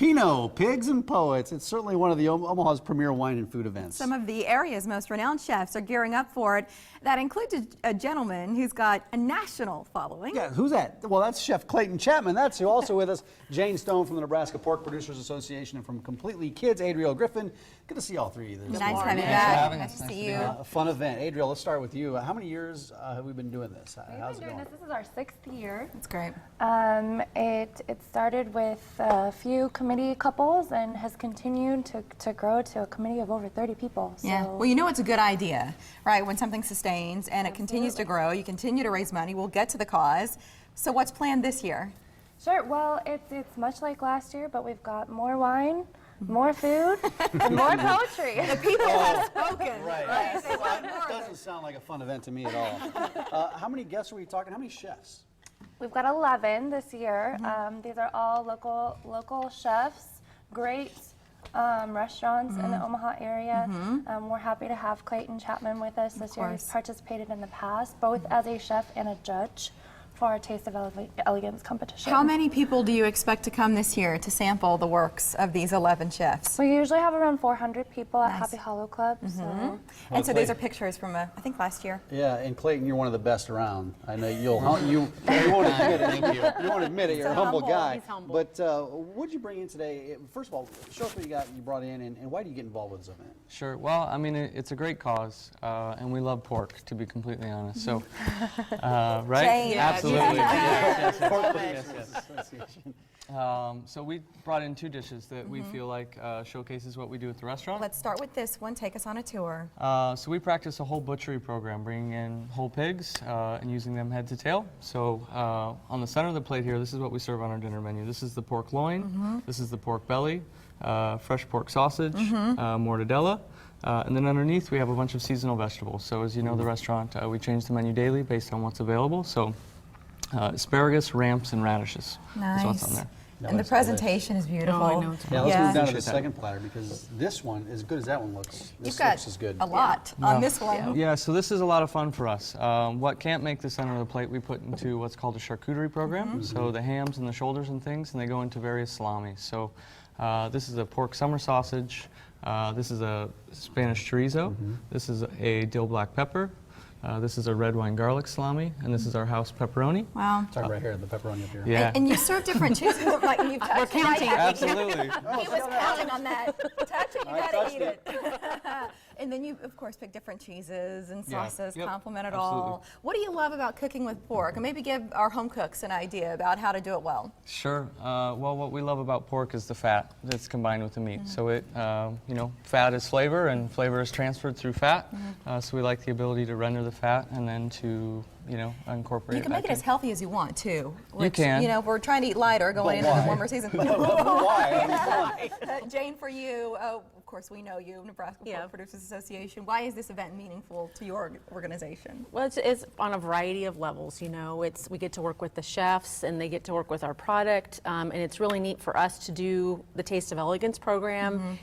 Pinot, Pigs and Poets. It's certainly one of the Omaha's premier wine and food events. Some of the area's most renowned chefs are gearing up for it. That includes a gentleman who's got a national following. Yeah, who's that? Well, that's Chef Clayton Chapman. That's who. Also with us, Jane Stone from the Nebraska Pork Producers Association, and from Completely Kids, Adriel Griffin. Good to see all three of you. Nice to have you back. Nice to see you. A fun event. Adriel, let's start with you. How many years have we been doing this? How's it going? This is our 6th year. That's great. It started with a few committee couples and has continued to grow to a committee of over 30 people. So. Yeah. Well, you know it's a good idea, right? When something sustains and it continues to grow, you continue to raise money. We'll get to the cause. So what's planned this year? Sure. Well, it's much like last year, but we've got more wine, more food, and more poetry. The people have spoken. Right. It doesn't sound like a fun event to me at all. How many guests are we talking? How many chefs? We've got 11 this year. These are all local chefs, great restaurants in the Omaha area. We're happy to have Clayton Chapman with us this year. He's participated in the past, both as a chef and a judge for our Taste of Elegance competition. How many people do you expect to come this year to sample the works of these 11 chefs? We usually have around 400 people at Happy Hollow Club. And so these are pictures from, I think, last year. Yeah, and Clayton, you're one of the best around. I know you won't admit it. You won't admit it. You're a humble guy. He's humble. But what did you bring in today? First of all, show us what you brought in, and why do you get involved with this event? Sure. Well, I mean, it's a great cause, and we love pork, to be completely honest. So, right? Jane. Absolutely. Yes. So we brought in 2 dishes that we feel like showcases what we do at the restaurant. Let's start with this one. Take us on a tour. So we practice a whole butchery program, bringing in whole pigs and using them head to tail. So on the center of the plate here, this is what we serve on our dinner menu. This is the pork loin. This is the pork belly, fresh pork sausage, mortadella. And then underneath we have a bunch of seasonal vegetables. So as you know, the restaurant, we change the menu daily based on what's available. So asparagus, ramps, and radishes. Nice. Is what's on there. And the presentation is beautiful. Oh, I know. Yeah, let's move down to the Appreciate that. second platter, because this one, as good as that one looks, You've this got looks as good. a lot on this one. Yeah, so this is a lot of fun for us. What can't make the center of the plate, we put into what's called a charcuterie program. So the hams and the shoulders and things, and they go into various salamis. So this is a pork summer sausage. This is a Spanish chorizo. This is a dill black pepper. This is a red wine garlic salami, and this is our house pepperoni. Wow. Sorry, right here, the pepperoni up here. Yeah. And you serve different cheeses. Like you've touched counting. Absolutely. He was counting on that. Touch it, you gotta eat it. And then you, of course, pick different cheeses and Yeah. sauces, Yep. complement it Absolutely. all. What do you love about cooking with pork? And maybe give our home cooks an idea about how to do it well. Sure. Well, what we love about pork is the fat that's combined with the meat. So it, you know, fat is flavor, and flavor is transferred through fat. So we like the ability to render the fat and then to, you know, incorporate You can it make it back as healthy as you want, too. Which, can. You know, if we're trying to eat lighter going into the why? warmer season. Why? Jane, for you, of course, we know you, Nebraska Pork Producers Association. Why is this event meaningful to your organization? Well, it's on a variety of levels. You know, we get to work with the chefs, and they get to work with our product, and it's really neat for us to do the Taste of Elegance program.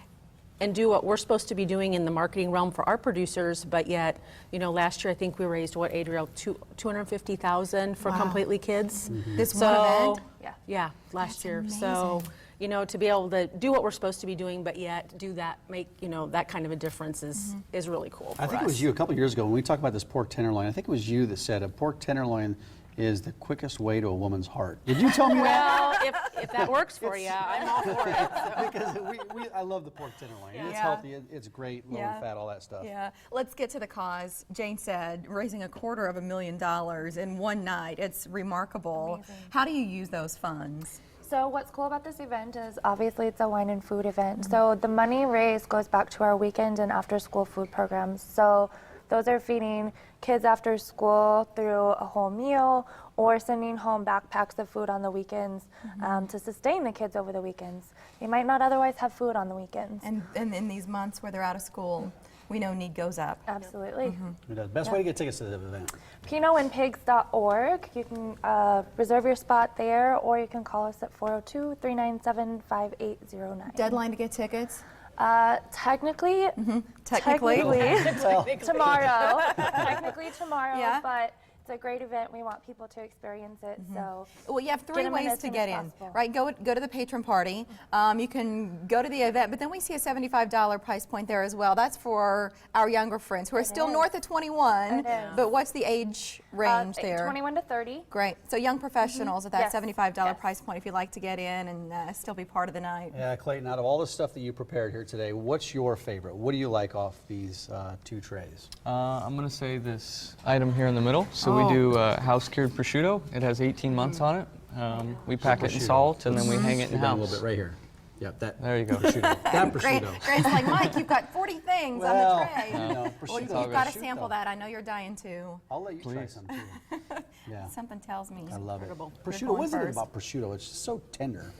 And do what we're supposed to be doing in the marketing realm for our producers, but yet, you know, last year I think we raised, what, Adriel, $250,000 for Completely Kids. This one event? Yeah, last year. amazing. So, you know, to be able to do what we're supposed to be doing, but yet do that, make, you know, that kind of a difference is really cool for I think us. it was you a couple years ago when we talked about this pork tenderloin. I think it was you that said a pork tenderloin is the quickest way to a woman's heart. Did you tell me that? Well, if that works for you, I'm all for it. So. Because I love the pork tenderloin. It's Yeah. healthy, it's great, low in fat, all that stuff. Yeah, let's get to the cause. Jane said raising $250,000 in one night. It's remarkable. Amazing. How do you use those funds? So what's cool about this event is obviously it's a wine and food event. So the money raised goes back to our weekend and after school food programs. So those are feeding kids after school through a whole meal or sending home backpacks of food on the weekends to sustain the kids over the weekends. They might not otherwise have food on the weekends. And in these months where they're out of school, we know need goes up. Absolutely. It does. Best way to get tickets to the event. pinotandpigs.org. You can reserve your spot there, or you can call us at 402-397-5809. Deadline to get tickets? Technically Technically. tomorrow. Technically tomorrow, Yeah. but it's a great event. We want people to experience it. So Well, you have three them in ways as to soon get as in, possible. right? Go to the patron party. You can go to the event, but then we see a $75 price point there as well. That's for our younger friends who are still is. north of 21. It is. But what's the age range there? 21 to 30. Great. So young professionals at that Yes. $75 Yes. price point if you'd like to get in and still be part of the night. Yeah, Clayton, out of all the stuff that you prepared here today, what's your favorite? What do you like off these 2 trays? I'm going to say this item here in the middle. So Oh. we do house cured prosciutto. It has 18 months on it. We pack it in Prosciutto. salt and then we hang it in Go down a house. little bit right here. Yep, that There you go. prosciutto. That Grant's prosciutto. like, Mike, you've got 40 things on Well, the tray. you know, Well, prosciutto. you've got to Prosciutto. sample that. I know you're dying to. I'll let you try Please. some too. Yeah, Something tells me. I love it. You're Prosciutto, going what is it first. about prosciutto? It's just so tender.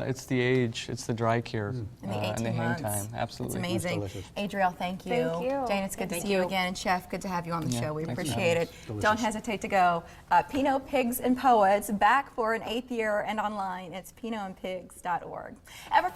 It's the age, it's the dry cure, And the 18 and the hang months. time. Absolutely. It's amazing. delicious. Adrielle, thank you. Thank you. Jane, it's good to Thank see you you. again. And Chef, good to have you on the Yeah, show. We thanks for appreciate having it. us. Delicious. Don't hesitate to go. Pinot, Pigs, and Poets, back for an 8th year and online. It's pinotandpigs.org. Ever